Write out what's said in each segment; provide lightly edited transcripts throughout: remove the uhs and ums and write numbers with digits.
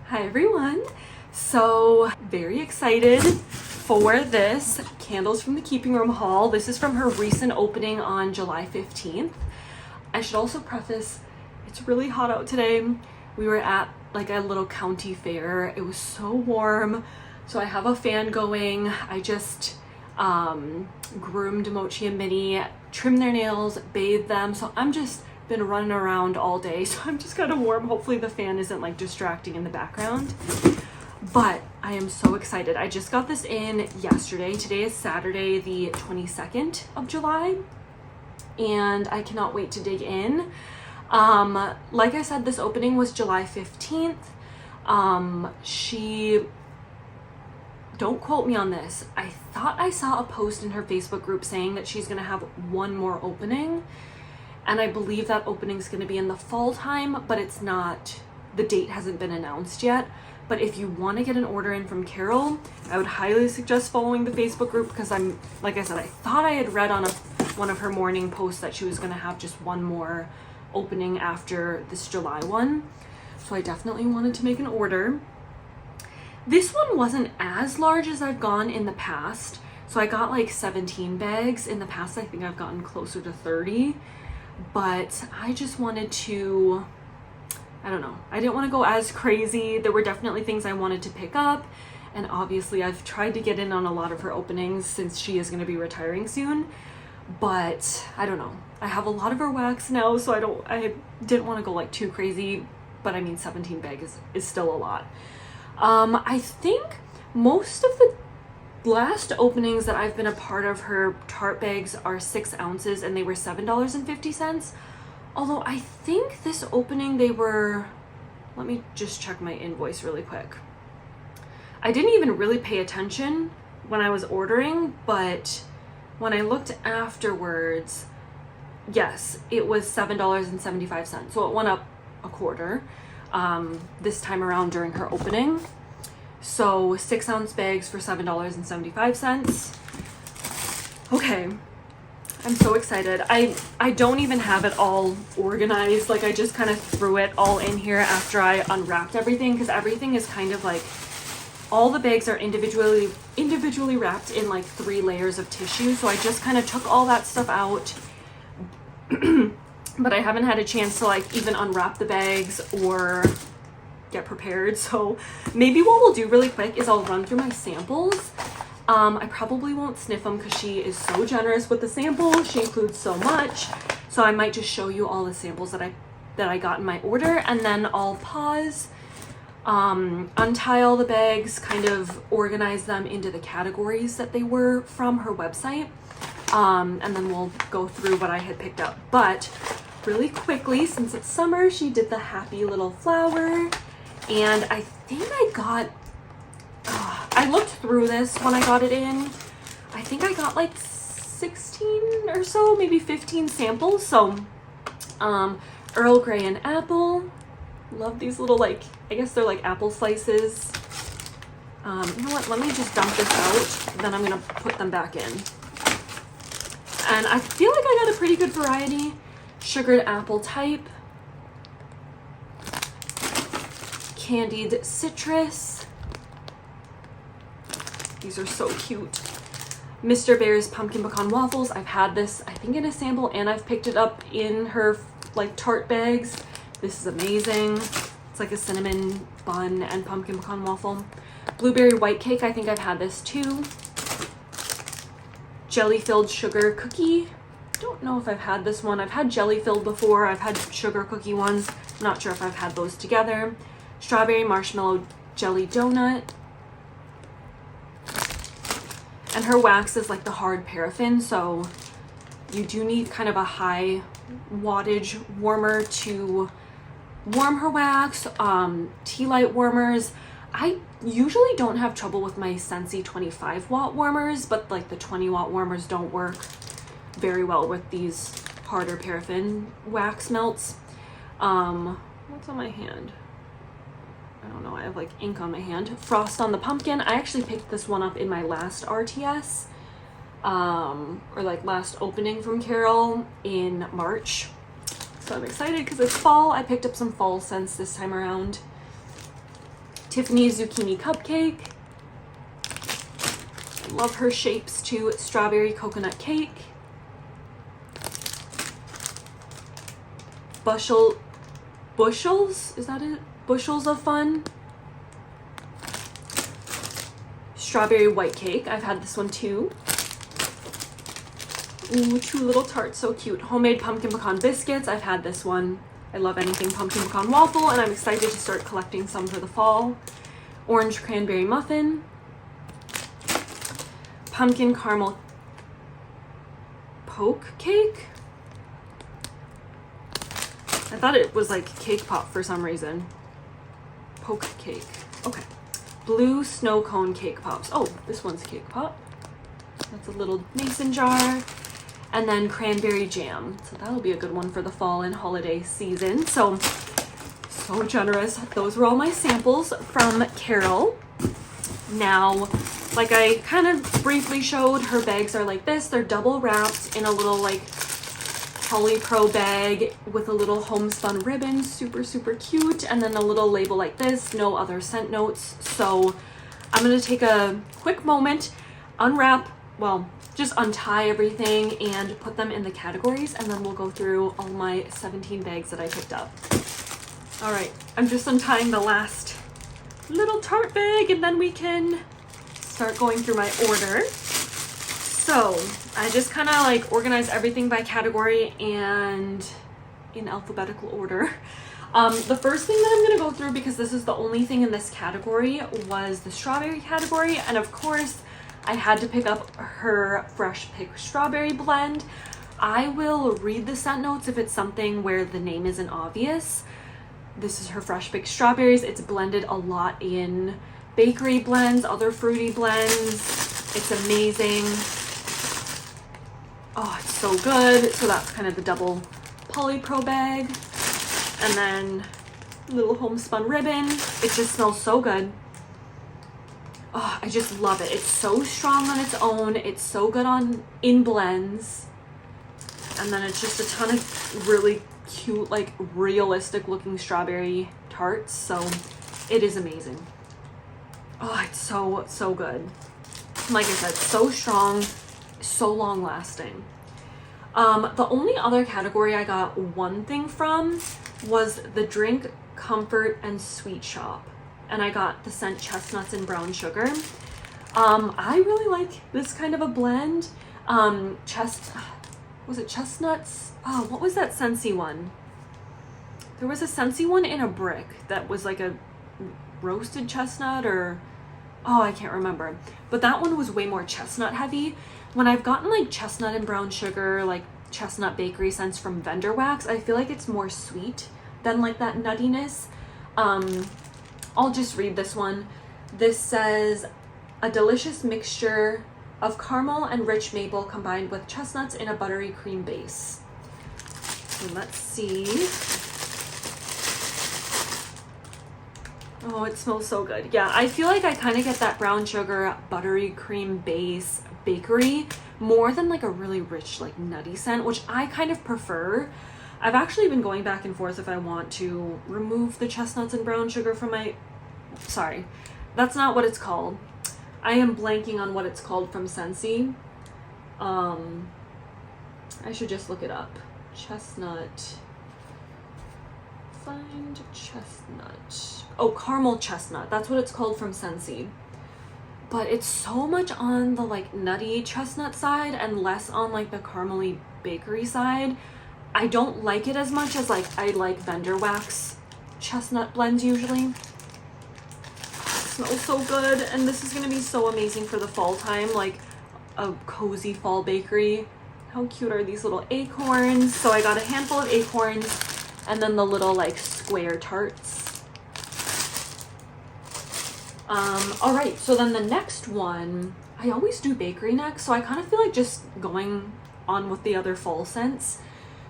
Hi everyone. So very excited for this Candles from the Keeping Room haul. This is from her recent opening on July 15th. I should also preface, it's really hot out today. We were at like a little county fair. It was so warm. So I have a fan going. I just groomed Mochi and Minnie, trimmed their nails, bathed them. So I'm just been running around all day, so I'm just kind of warm. Hopefully the fan isn't like distracting in the background, but I am so excited. I just got this in yesterday. Today is Saturday the 22nd of July and I cannot wait to dig in. Like I said, this opening was July 15th. Don't quote me on this. I thought I saw a post in her Facebook group saying that she's gonna have one more opening. And I believe that opening is going to be in the fall time, but it's not, the date hasn't been announced yet. But if you want to get an order in from Carol, I would highly suggest following the Facebook group because like I said, I thought I had read on one of her morning posts that she was going to have just one more opening after this July one. So I definitely wanted to make an order. This one wasn't as large as I've gone in the past. So I got like 17 bags. In the past, I think I've gotten closer to 30. But I just wanted to, I don't know, I didn't want to go as crazy. There were definitely things I wanted to pick up, and obviously I've tried to get in on a lot of her openings since she is going to be retiring soon, but I don't know. I have a lot of her wax now, so I didn't want to go like too crazy, but I mean 17 bags is still a lot. I think most of the last openings that I've been a part of her tart bags are 6 ounces and they were $7.50. Although I think this opening they were, let me just check my invoice really quick. I didn't even really pay attention when I was ordering, but when I looked afterwards, yes, it was $7.75. So it went up a quarter this time around during her opening. So 6 ounce bags for $7.75. Okay, I'm so excited. I don't even have it all organized. Like I just kind of threw it all in here after I unwrapped everything, because everything is kind of like, all the bags are individually wrapped in like 3 layers of tissue. So I just kind of took all that stuff out, but I haven't had a chance to like even unwrap the bags or get prepared. So maybe what we'll do really quick is I'll run through my samples. I probably won't sniff them because she is so generous with the samples. She includes so much, so I might just show you all the samples that I got in my order, and then I'll pause, untie all the bags, kind of organize them into the categories that they were from her website, and then we'll go through what I had picked up. But really quickly, since it's summer, she did the happy little flower. And I think I got, I looked through this when I got it in. I think I got like 16 or so, maybe 15 samples. So, Earl Grey and apple. Love these little, like, I guess they're like apple slices. You know what, let me just dump this out, then I'm gonna put them back in. And I feel like I got a pretty good variety. Sugared apple type. Candied citrus. These are so cute. Mr. Bear's pumpkin pecan waffles. I've had this, I think, in a sample, and I've picked it up in her like tart bags. This is amazing. It's like a cinnamon bun and pumpkin pecan waffle. Blueberry white cake. I think I've had this too. Jelly filled sugar cookie. Don't know if I've had this one. I've had jelly filled before. I've had sugar cookie ones. Not sure if I've had those together. Strawberry marshmallow jelly donut. And her wax is like the hard paraffin, so you do need kind of a high wattage warmer to warm her wax. Tea light warmers. I usually don't have trouble with my Scentsy 25 watt warmers, but like the 20 watt warmers don't work very well with these harder paraffin wax melts. What's on my hand? I don't know, I have like ink on my hand. Frost on the pumpkin. I actually picked this one up in my last RTS, or like last opening from Carol in March. So I'm excited because it's fall. I picked up some fall scents this time around. Tiffanys Zucchini Cupcake. Love her shapes too. Strawberry Coconut Cake. Bushels? Is that it? Bushels of Fun. Strawberry White Cake. I've had this one too. Ooh, 2 little tarts, so cute. Homemade Pumpkin Pecan Biscuits. I've had this one. I love anything Pumpkin Pecan Waffle, and I'm excited to start collecting some for the fall. Orange Cranberry Muffin. Pumpkin Caramel Poke Cake. I thought it was like cake pop for some reason. Poke Cake. Okay. Blue Snow Cone Cake Pops. Oh, this one's cake pop. That's a little mason jar. And then cranberry jam. So that'll be a good one for the fall and holiday season. So generous. Those were all my samples from Carol. Now, like I kind of briefly showed, her bags are like this. They're double wrapped in a little like polypro bag with a little homespun ribbon. Super, super cute. And then a little label like this. No other scent notes. So I'm going to take a quick moment, unwrap, well, just untie everything and put them in the categories, and then we'll go through all my 17 bags that I picked up. All right, I'm just untying the last little tart bag, and then we can start going through my order. So I just kind of like organize everything by category and in alphabetical order. The first thing that I'm going to go through, because this is the only thing in this category, was the strawberry category, and of course I had to pick up her fresh pick strawberry blend. I will read the scent notes if it's something where the name isn't obvious. This is her fresh pick strawberries. It's blended a lot in bakery blends, other fruity blends. It's amazing. Oh, it's so good. So that's kind of the double polypro bag. And then a little homespun ribbon. It just smells so good. Oh, I just love it. It's so strong on its own. It's so good in blends. And then it's just a ton of really cute, like realistic looking strawberry tarts. So it is amazing. Oh, it's so, so good. Like I said, so strong, so long lasting. The only other category I got one thing from was the Drink, Comfort, and Sweet Shop. And I got the scent Chestnuts and Brown Sugar. I really like this kind of a blend. Was it chestnuts? Oh, what was that Scentsy one? There was a Scentsy one in a brick that was like a roasted chestnut, or oh, I can't remember. But that one was way more chestnut heavy. When I've gotten like chestnut and brown sugar, like chestnut bakery scents from Vendor Wax, I feel like it's more sweet than like that nuttiness. I'll just read this one. This says, a delicious mixture of caramel and rich maple combined with chestnuts in a buttery cream base. So let's see. Oh, it smells so good. Yeah, I feel like I kind of get that brown sugar buttery cream base bakery more than like a really rich like nutty scent, which I kind of prefer. I've actually been going back and forth if I want to remove the chestnuts and brown sugar from my, sorry, that's not what it's called. I am blanking on what it's called from Scentsy. I should just look it up. Chestnut. Find chestnut. Oh, caramel chestnut. That's what it's called from Scentsy. But it's so much on the like nutty chestnut side and less on like the caramely bakery side. I don't like it as much as like I like Vendor Wax chestnut blends usually. It smells so good, and this is gonna be so amazing for the fall time, like a cozy fall bakery. How cute are these little acorns? So I got a handful of acorns and then the little like square tarts. All right, so then the next one, I always do bakery next, so I kind of feel like just going on with the other fall scents.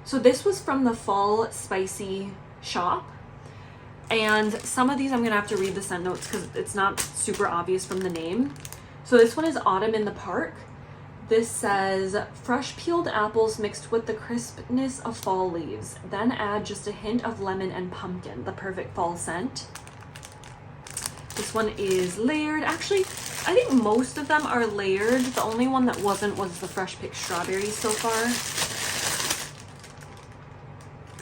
So this was from the Fall Spicy Shop, and some of these I'm gonna have to read the scent notes because it's not super obvious from the name. So this one is Autumn in the Park. This says, fresh peeled apples mixed with the crispness of fall leaves. Then add just a hint of lemon and pumpkin, the perfect fall scent. This one is layered. Actually, I think most of them are layered. The only one that wasn't was the fresh picked strawberries so far.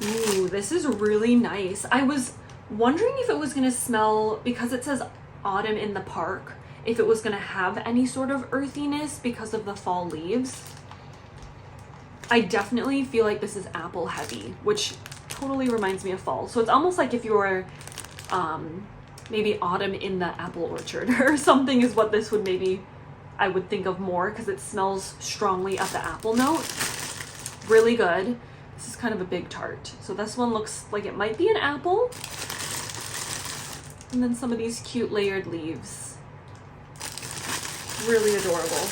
Ooh, this is really nice. I was wondering if it was gonna smell, because it says autumn in the park, if it was gonna have any sort of earthiness because of the fall leaves. I definitely feel like this is apple heavy, which totally reminds me of fall. So it's almost like if you were maybe autumn in the apple orchard or something is what this would maybe, I would think of more, because it smells strongly of the apple note. Really good. This is kind of a big tart. So this one looks like it might be an apple. And then some of these cute layered leaves. Really adorable.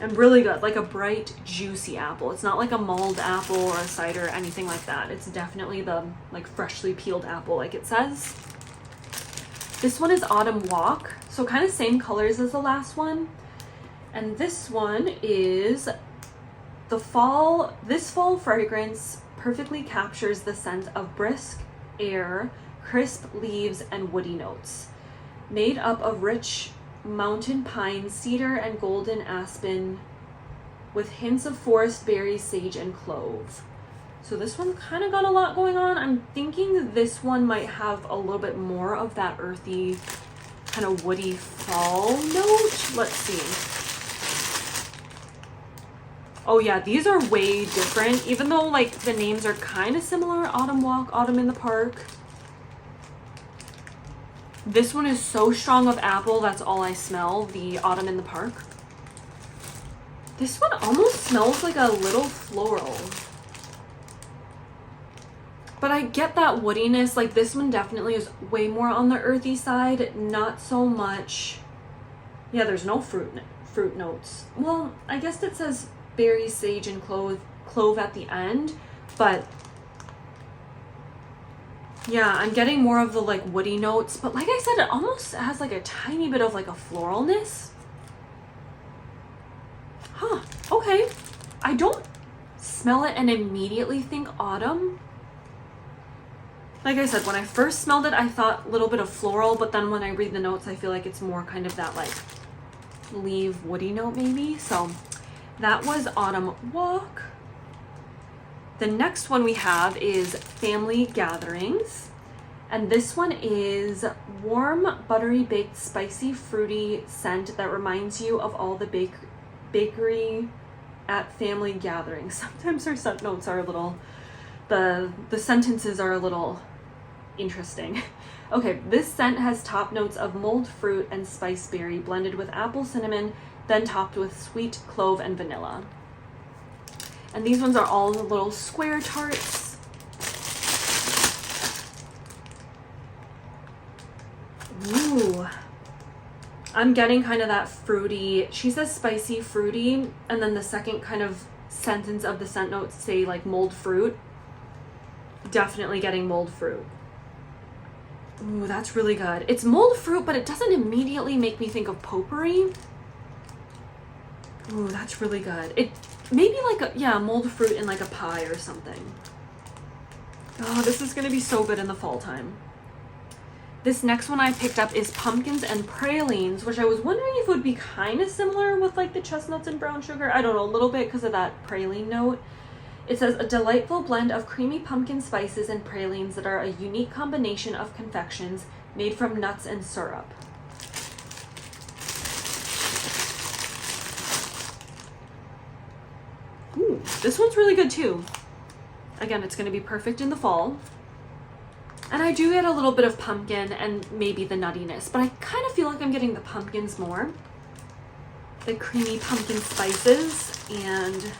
And really good, like a bright, juicy apple. It's not like a mulled apple or a cider or anything like that. It's definitely the like freshly peeled apple like it says. This one is Autumn Walk. So kind of same colors as the last one. And this one is the fall. This fall fragrance perfectly captures the scent of brisk air, crisp leaves, and woody notes. Made up of rich mountain pine, cedar, and golden aspen with hints of forest berries, sage, and clove. So this one kind of got a lot going on. I'm thinking this one might have a little bit more of that earthy, kind of woody fall note. Let's see. Oh yeah, these are way different, even though like the names are kind of similar. Autumn Walk, Autumn in the Park. This one is so strong of apple, that's all I smell, the Autumn in the Park. This one almost smells like a little floral. But I get that woodiness, like this one definitely is way more on the earthy side, not so much. Yeah, there's no fruit notes. Well, I guess it says berry, sage, and clove at the end, but yeah, I'm getting more of the like woody notes, but like I said, it almost has like a tiny bit of like a floralness. Huh, okay. I don't smell it and immediately think autumn. Like I said, when I first smelled it, I thought a little bit of floral, but then when I read the notes, I feel like it's more kind of that like leaf woody note maybe. So that was Autumn Walk. The next one we have is Family Gatherings. And this one is warm, buttery, baked, spicy, fruity scent that reminds you of all the bakery at family gatherings. Sometimes our scent notes are a little, the sentences are a little interesting. Okay, this scent has top notes of mulled fruit and spice berry blended with apple cinnamon, then topped with sweet clove and vanilla. And these ones are all the little square tarts. Ooh. I'm getting kind of that fruity, she says spicy fruity, and then the second kind of sentence of the scent notes say like mulled fruit. Definitely getting mulled fruit. Ooh, that's really good. It's mulled fruit, but it doesn't immediately make me think of potpourri. Ooh, that's really good. It maybe like a, yeah, mulled fruit in like a pie or something. Oh, this is gonna be so good in the fall time. This next one I picked up is Pumpkins and Pralines, which I was wondering if it would be kind of similar with like the Chestnuts and Brown Sugar. I don't know, a little bit because of that praline note. It says a delightful blend of creamy pumpkin spices and pralines that are a unique combination of confections made from nuts and syrup. Ooh, this one's really good too. Again, it's going to be perfect in the fall. And I do get a little bit of pumpkin and maybe the nuttiness, but I kind of feel like I'm getting the pumpkins more. The creamy pumpkin spices and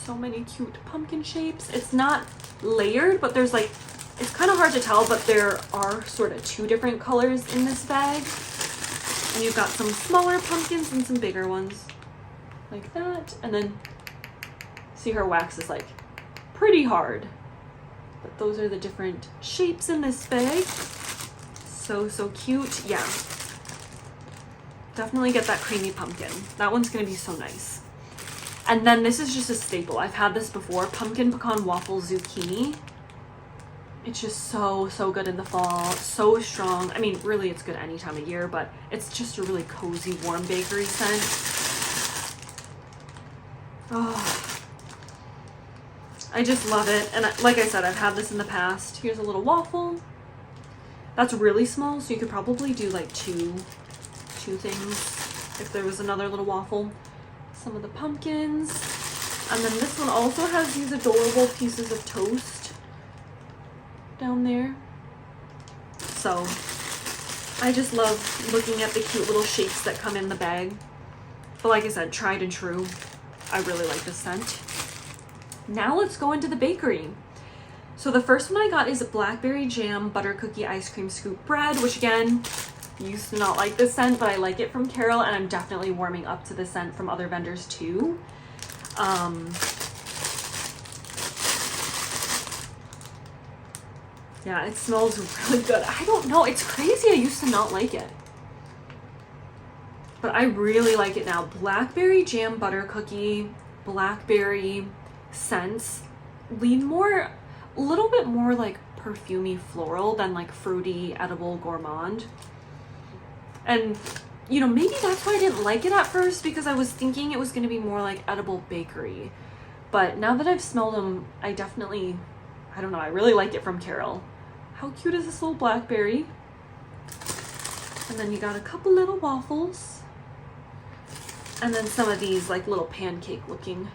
so many cute pumpkin shapes. It's not layered, but there's like, it's kind of hard to tell, but there are sort of two different colors in this bag. And you've got some smaller pumpkins and some bigger ones like that. And then see, her wax is like pretty hard. But those are the different shapes in this bag. So cute. Yeah. Definitely get that creamy pumpkin. That one's going to be so nice. And then this is just a staple. I've had this before. Pumpkin Pecan Waffle Zucchini. It's just so, so good in the fall. So strong. I mean, really, it's good any time of year, but it's just a really cozy, warm bakery scent. Oh, I just love it. And like I said, I've had this in the past. Here's a little waffle. That's really small, so you could probably do like two things if there was another little waffle. Some of the pumpkins. And then this one also has these adorable pieces of toast down there. So I just love looking at the cute little shapes that come in the bag. But like I said, tried and true. I really like this scent. Now let's go into the bakery. So the first one I got is Blackberry Jam Butter Cookie Ice Cream Scoop Bread, which again, used to not like this scent, but I like it from Carol, and I'm definitely warming up to the scent from other vendors too. Yeah, it smells really good. I don't know, it's crazy. I used to not like it, but I really like it now. Blackberry Jam Butter Cookie, blackberry scents lean more, a little bit more like perfumey floral than like fruity edible gourmand. And you know, maybe that's why I didn't like it at first, because I was thinking it was going to be more like edible bakery. But now that I've smelled them, I definitely, I don't know, I really like it from Carol. How cute is this little blackberry? And then you got a couple little waffles. And then some of these like little pancake looking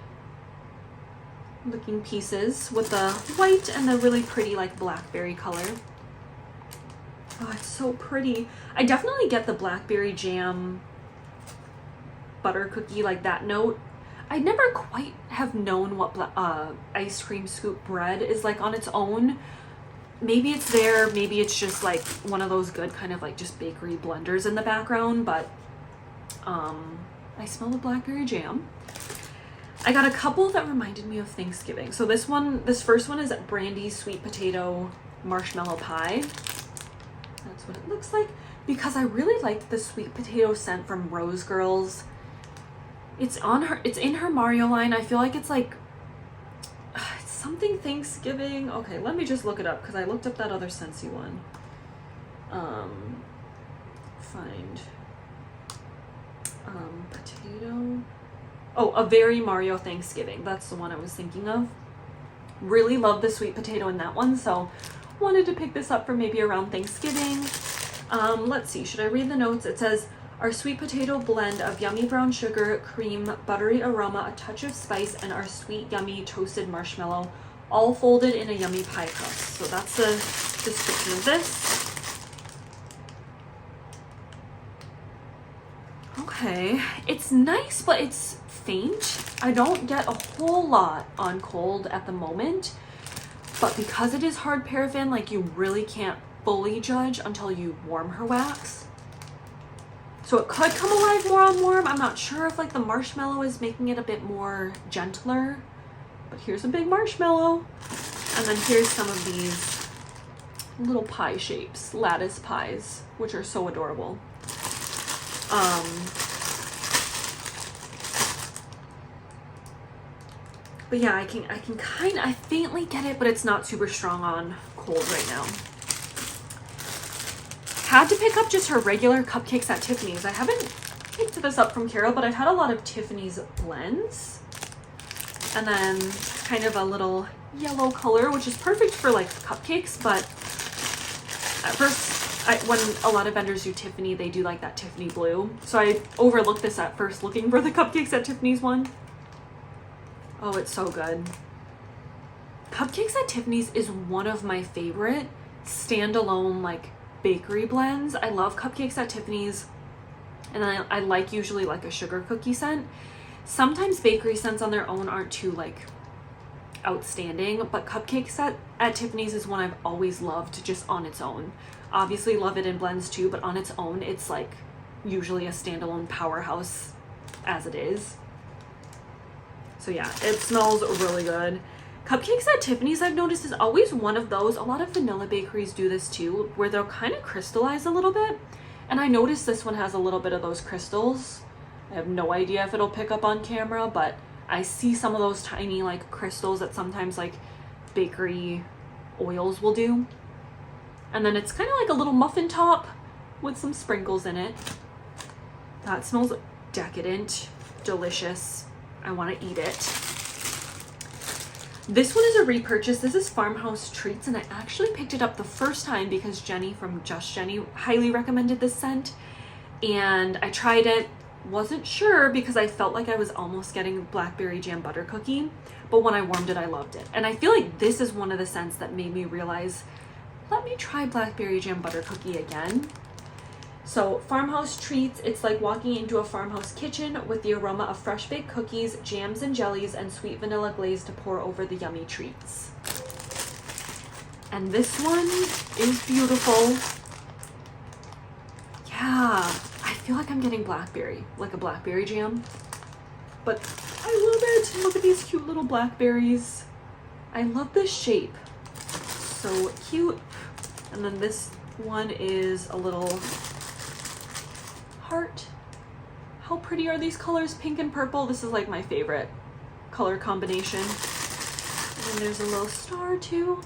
pieces with the white and the really pretty like blackberry color. Oh, it's so pretty. I definitely get the blackberry jam butter cookie, like that note. I never quite have known what ice cream scoop bread is like on its own. Maybe it's there, maybe it's just like one of those good kind of like just bakery blenders in the background, but I smell the blackberry jam. I got a couple that reminded me of Thanksgiving. So this first one is Brandys sweet potato marshmallow pie. That's what it looks like, because I really like the sweet potato scent from Rose Girls. It's in her Mario line. I feel like it's like it's something Thanksgiving. Okay, let me just look it up, because I looked up that other Scentsy one. Find potato. Oh, A Very Mario Thanksgiving. That's the one I was thinking of. Really love the sweet potato in that one, so wanted to pick this up for maybe around Thanksgiving. Let's see, should I read the notes? It says, our sweet potato blend of yummy brown sugar, cream, buttery aroma, a touch of spice, and our sweet, yummy toasted marshmallow, all folded in a yummy pie crust. So that's the description of this. Okay, it's nice, but it's faint. I don't get a whole lot on cold at the moment, but because it is hard paraffin, like you really can't fully judge until you warm her wax. So it could come alive more on warm. I'm not sure if like the marshmallow is making it a bit more gentler, but here's a big marshmallow. And then here's some of these little pie shapes, lattice pies, which are so adorable. But yeah, I faintly get it, but it's not super strong on cold right now. Had to pick up just her regular cupcakes at Tiffany's. I haven't picked this up from Carol, but I've had a lot of Tiffany's blends. And then kind of a little yellow color, which is perfect for like cupcakes, but at first, when a lot of vendors do Tiffany, they do like that Tiffany blue. So I overlooked this at first looking for the cupcakes at Tiffany's one. Oh, it's so good. Cupcakes at Tiffany's is one of my favorite standalone like bakery blends. I love cupcakes at Tiffany's, and I like usually like a sugar cookie scent. Sometimes bakery scents on their own aren't too like outstanding, but cupcakes at Tiffany's is one I've always loved just on its own. Obviously love it in blends too, but on its own it's like usually a standalone powerhouse as it is. So yeah, it smells really good. Cupcakes at Tiffany's, I've noticed, is always one of those. A lot of vanilla bakeries do this too, where they'll kind of crystallize a little bit. And I noticed this one has a little bit of those crystals. I have no idea if it'll pick up on camera, but I see some of those tiny like crystals that sometimes like bakery oils will do. And then it's kind of like a little muffin top with some sprinkles in it. That smells decadent, delicious. I want to eat it. This one is a repurchase. This is Farmhouse Treats, and I actually picked it up the first time because Jenny from Just Jenny highly recommended this scent. And I tried it, wasn't sure because I felt like I was almost getting blackberry jam butter cookie, but when I warmed it, I loved it. And I feel like this is one of the scents that made me realize, let me try blackberry jam butter cookie again. So Farmhouse Treats, it's like walking into a farmhouse kitchen with the aroma of fresh baked cookies, jams and jellies, and sweet vanilla glaze to pour over the yummy treats. And this one is beautiful. Yeah, I feel like I'm getting blackberry, like a blackberry jam. But I love it. Look at these cute little blackberries. I love this shape. So cute. And then this one is a little heart. How pretty are these colors? Pink and purple. This is like my favorite color combination. And then there's a little star too.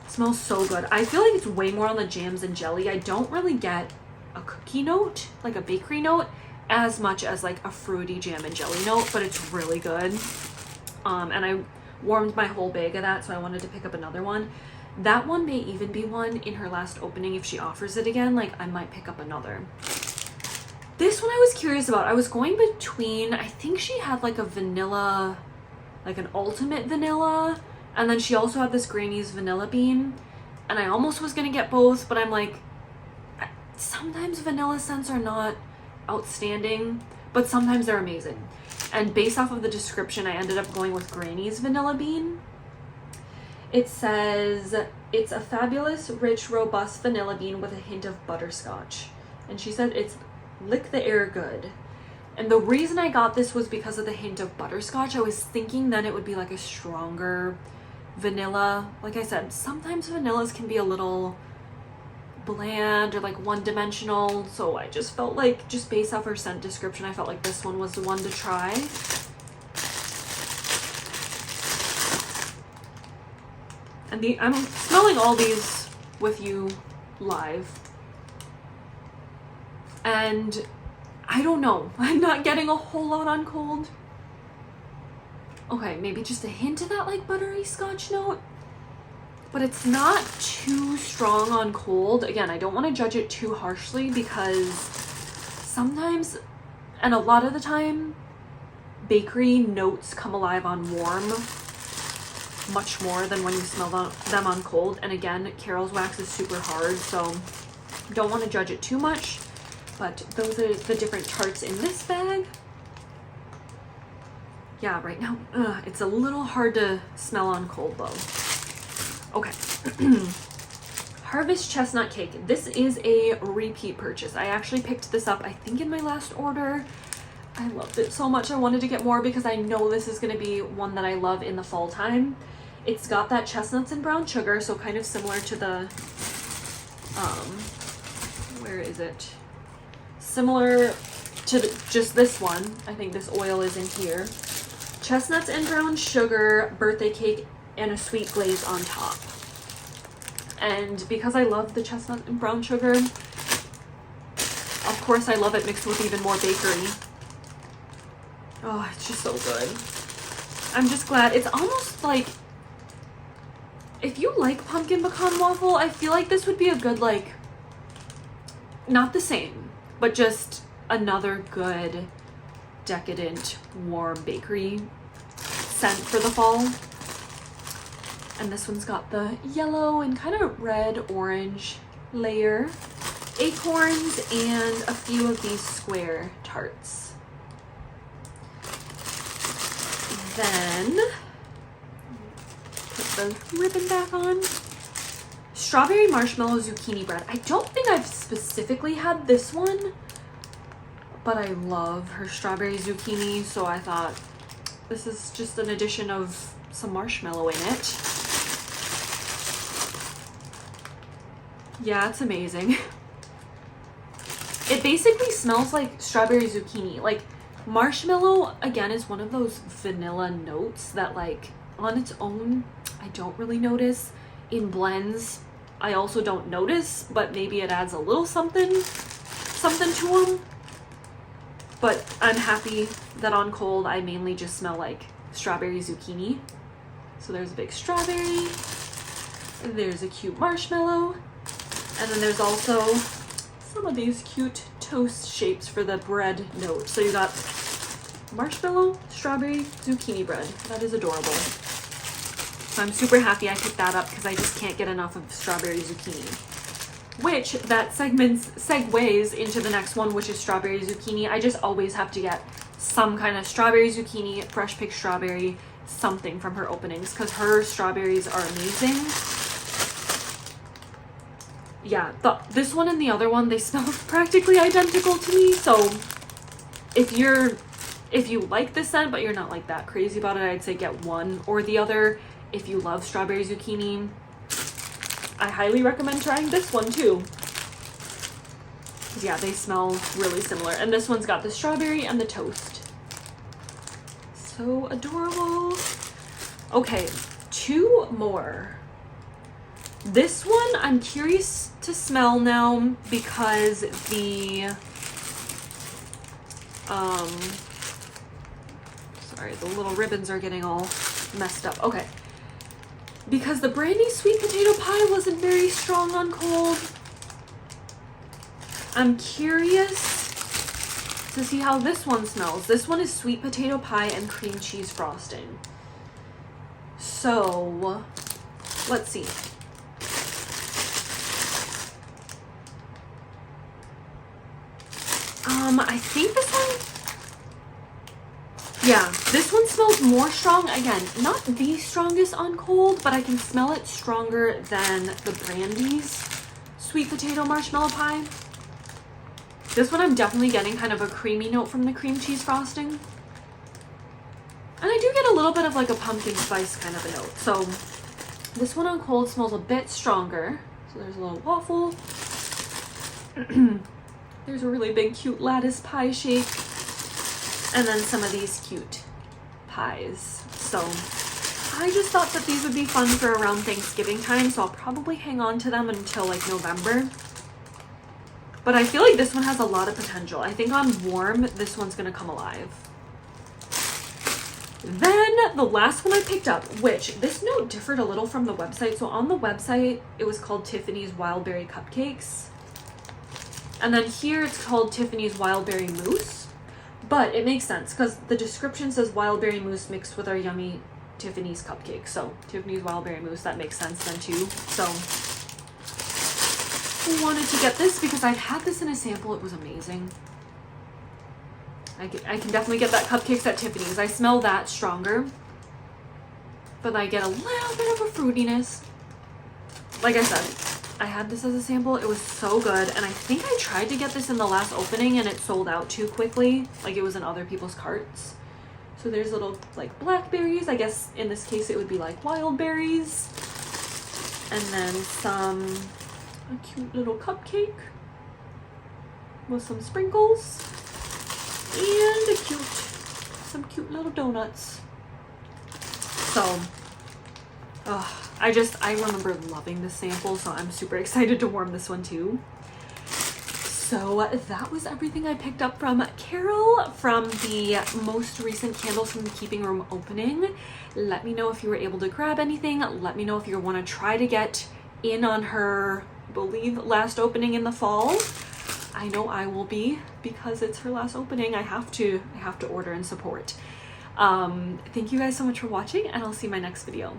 It smells so good. I feel like it's way more on the jams and jelly. I don't really get a cookie note, like a bakery note, as much as like a fruity jam and jelly note, but it's really good. And I warmed my whole bag of that, so I wanted to pick up another one. That one may even be one in her last opening. If she offers it again, like I might pick up another. This one I was curious about. I was going between, I think she had like a vanilla, like an ultimate vanilla, and then she also had this Granny's vanilla bean, and I almost was gonna get both, but I'm like, sometimes vanilla scents are not outstanding, but sometimes they're amazing. And based off of the description, I ended up going with Granny's vanilla bean. It says, it's a fabulous, rich, robust vanilla bean with a hint of butterscotch. And she said it's lick the air good. And the reason I got this was because of the hint of butterscotch. I was thinking that it would be like a stronger vanilla. Like I said, sometimes vanillas can be a little bland or like one-dimensional. So I just felt like, just based off her scent description, I felt like this one was the one to try. And I'm smelling all these with you live. And I don't know. I'm not getting a whole lot on cold. Okay, maybe just a hint of that like buttery scotch note. But it's not too strong on cold. Again, I don't want to judge it too harshly because sometimes, and a lot of the time, bakery notes come alive on warm much more than when you smell them on cold. And again, Carol's wax is super hard, so don't want to judge it too much. But those are the different tarts in this bag. Yeah, right now, it's a little hard to smell on cold though. Okay. Harvest Chestnut Cake. This is a repeat purchase. I actually picked this up, I think, in my last order. I loved it so much. I wanted to get more because I know this is going to be one that I love in the fall time. It's got that Chestnuts and Brown Sugar, so kind of similar to the, where is it? Similar to just this one. I think this oil is in here. Chestnuts and Brown Sugar, birthday cake, and a sweet glaze on top. And because I love the chestnut and brown sugar, of course I love it mixed with even more bakery. Oh, it's just so good. I'm just glad. It's almost like, if you like pumpkin pecan waffle, I feel like this would be a good, like, not the same, but just another good, decadent, warm bakery scent for the fall. And this one's got the yellow and kind of red orange layer, acorns, and a few of these square tarts. Then put the ribbon back on. Strawberry marshmallow zucchini bread. I don't think I've specifically had this one, but I love her strawberry zucchini, so I thought this is just an addition of some marshmallow in it. Yeah, it's amazing. It basically smells like strawberry zucchini. Like, marshmallow, again, is one of those vanilla notes that, like, on its own, I don't really notice. In blends, I also don't notice, but maybe it adds a little something to them. But I'm happy that on cold, I mainly just smell like strawberry zucchini. So there's a big strawberry, and there's a cute marshmallow, and then there's also some of these cute toast shapes for the bread note. So you got marshmallow, strawberry, zucchini bread. That is adorable. So I'm super happy I picked that up because I just can't get enough of strawberry zucchini. Which that segues into the next one, which is strawberry zucchini. I just always have to get some kind of strawberry zucchini, fresh picked strawberry, something from her openings because her strawberries are amazing. Yeah, this one and the other one, they smell practically identical to me. So if you like this scent but you're not like that crazy about it, I'd say get one or the other. If you love strawberry zucchini, I highly recommend trying this one too. Yeah, they smell really similar. And this one's got the strawberry and the toast. So adorable. Okay, 2 more. This one I'm curious to smell now because the sorry, the little ribbons are getting all messed up. Okay. Because the Brandys sweet potato pie wasn't very strong on cold. I'm curious to see how this one smells. This one is sweet potato pie and cream cheese frosting. So, let's see. I think this one, yeah, this one smells more strong. Again, not the strongest on cold, but I can smell it stronger than the Brandys sweet potato marshmallow pie. This one I'm definitely getting kind of a creamy note from the cream cheese frosting. And I do get a little bit of like a pumpkin spice kind of a note. So this one on cold smells a bit stronger. So there's a little waffle. There's a really big cute lattice pie shape. And then some of these cute pies. So I just thought that these would be fun for around Thanksgiving time. So I'll probably hang on to them until like November. But I feel like this one has a lot of potential. I think on warm, this one's gonna come alive. Then the last one I picked up, which this note differed a little from the website. So on the website, it was called Tiffanys Wildberry Cupcakes. And then here it's called Tiffanys Wildberry Mousse. But it makes sense because the description says Wildberry Mousse mixed with our yummy Tiffanys Cupcakes. So Tiffanys Wildberry Mousse, that makes sense then too. So I wanted to get this because I've had this in a sample. It was amazing. I can definitely get that cupcakes at Tiffany's. I smell that stronger. But I get a little bit of a fruitiness. Like I said, I had this as a sample. It was so good. And I think I tried to get this in the last opening and it sold out too quickly. Like it was in other people's carts. So there's little like blackberries. I guess in this case it would be like wildberries. And then a cute little cupcake with some sprinkles. And some cute little donuts. So, I remember loving this sample, so I'm super excited to warm this one too. So that was everything I picked up from Carol from the most recent Candles from the Keeping Room opening. Let me know if you were able to grab anything. Let me know if you want to try to get in on her, I believe, last opening in the fall. I know I will be because it's her last opening. I have to order and support. Thank you guys so much for watching, and I'll see you in my next video.